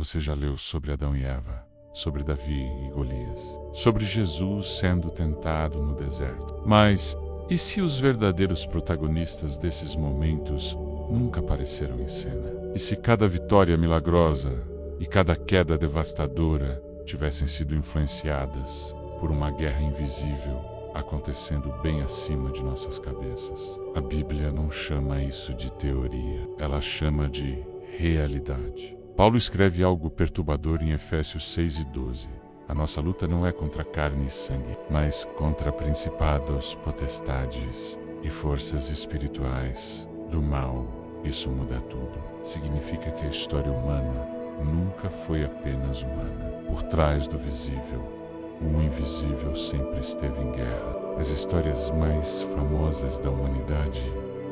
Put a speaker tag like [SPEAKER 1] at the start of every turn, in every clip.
[SPEAKER 1] Você já leu sobre Adão e Eva, sobre Davi e Golias, sobre Jesus sendo tentado no deserto. Mas e se os verdadeiros protagonistas desses momentos nunca apareceram em cena? E se cada vitória milagrosa e cada queda devastadora tivessem sido influenciadas por uma guerra invisível acontecendo bem acima de nossas cabeças? A Bíblia não chama isso de teoria, ela chama de realidade. Paulo escreve algo perturbador em Efésios 6:12. A nossa luta não é contra carne e sangue, mas contra principados, potestades e forças espirituais do mal. Isso muda tudo. Significa que a história humana nunca foi apenas humana. Por trás do visível, o invisível sempre esteve em guerra. As histórias mais famosas da humanidade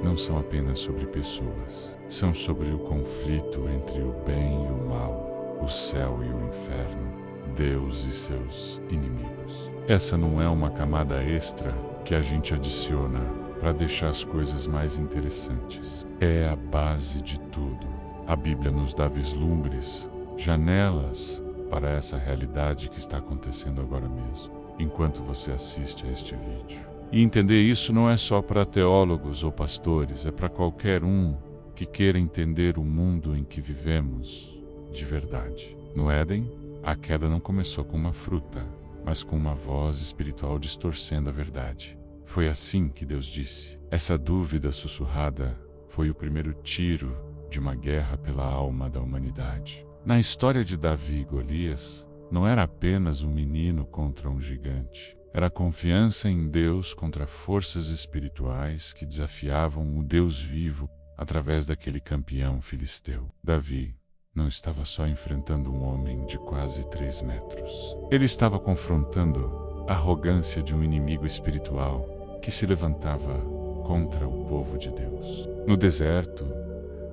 [SPEAKER 1] não são apenas sobre pessoas. São sobre o conflito entre o bem e o mal, o céu e o inferno, Deus e seus inimigos. Essa não é uma camada extra que a gente adiciona para deixar as coisas mais interessantes. É a base de tudo. A Bíblia nos dá vislumbres, janelas para essa realidade que está acontecendo agora mesmo, enquanto você assiste a este vídeo. E entender isso não é só para teólogos ou pastores, é para qualquer um que queira entender o mundo em que vivemos de verdade. No Éden, a queda não começou com uma fruta, mas com uma voz espiritual distorcendo a verdade. Foi assim que Deus disse. Essa dúvida sussurrada foi o primeiro tiro de uma guerra pela alma da humanidade. Na história de Davi e Golias, não era apenas um menino contra um gigante. Era a confiança em Deus contra forças espirituais que desafiavam o Deus vivo através daquele campeão filisteu. Davi não estava só enfrentando um homem de quase 3 metros. Ele estava confrontando a arrogância de um inimigo espiritual que se levantava contra o povo de Deus. No deserto,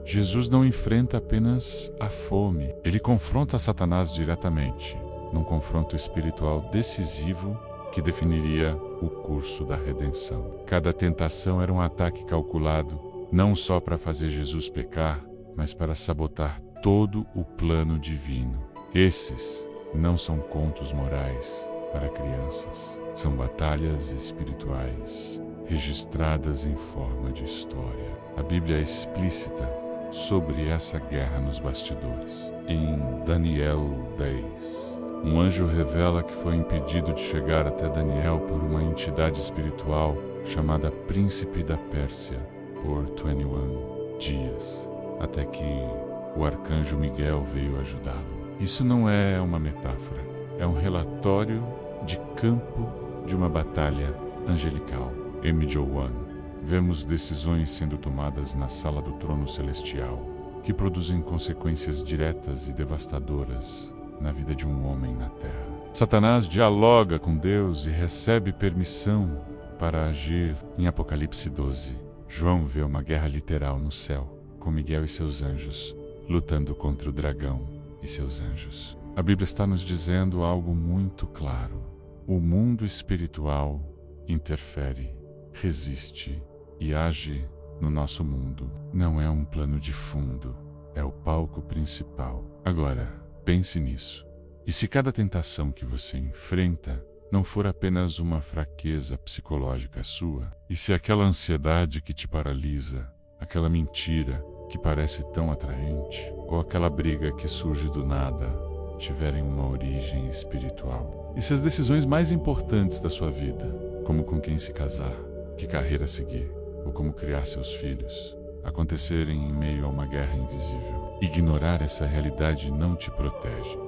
[SPEAKER 1] Jesus não enfrenta apenas a fome. Ele confronta Satanás diretamente, num confronto espiritual decisivo que definiria o curso da redenção. Cada tentação era um ataque calculado, não só para fazer Jesus pecar, mas para sabotar todo o plano divino. Esses não são contos morais para crianças, são batalhas espirituais registradas em forma de história. A Bíblia é explícita sobre essa guerra nos bastidores. Em Daniel 10, um anjo revela que foi impedido de chegar até Daniel por uma entidade espiritual chamada Príncipe da Pérsia por 21 dias, até que o arcanjo Miguel veio ajudá-lo. Isso não é uma metáfora, é um relatório de campo de uma batalha angelical. Em João, vemos decisões sendo tomadas na sala do trono celestial, que produzem consequências diretas e devastadoras na vida de um homem na terra. Satanás dialoga com Deus e recebe permissão para agir. Em Apocalipse 12, João vê uma guerra literal no céu, com Miguel e seus anjos lutando contra o dragão e seus anjos. A Bíblia está nos dizendo algo muito claro. O mundo espiritual interfere, resiste e age no nosso mundo. Não é um plano de fundo, é o palco principal. Agora, pense nisso. E se cada tentação que você enfrenta não for apenas uma fraqueza psicológica sua? E se aquela ansiedade que te paralisa, aquela mentira que parece tão atraente, ou aquela briga que surge do nada, tiverem uma origem espiritual? E se as decisões mais importantes da sua vida, como com quem se casar, que carreira seguir, ou como criar seus filhos, acontecerem em meio a uma guerra invisível? Ignorar essa realidade não te protege.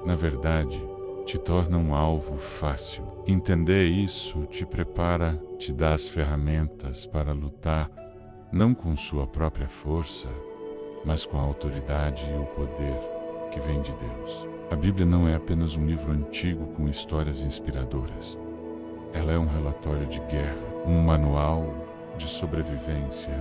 [SPEAKER 1] Na verdade, te torna um alvo fácil. Entender isso te prepara, te dá as ferramentas para lutar, não com sua própria força, mas com a autoridade e o poder que vem de Deus. A Bíblia não é apenas um livro antigo com histórias inspiradoras. Ela é um relatório de guerra, um manual de sobrevivência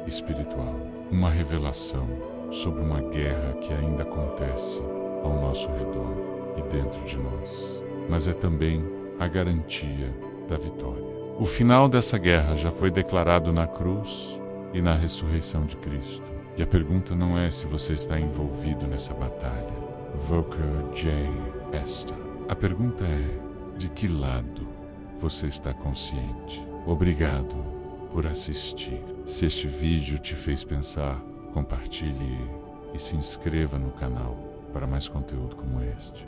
[SPEAKER 1] espiritual, uma revelação sobre uma guerra que ainda acontece ao nosso redor e dentro de nós, mas é também a garantia da vitória. O final dessa guerra já foi declarado na cruz e na ressurreição de Cristo. E a pergunta não é se você está envolvido nessa batalha. Volker J. Esta. A pergunta é: de que lado você está consciente? Obrigado por assistir. Se este vídeo te fez pensar, compartilhe e se inscreva no canal para mais conteúdo como este.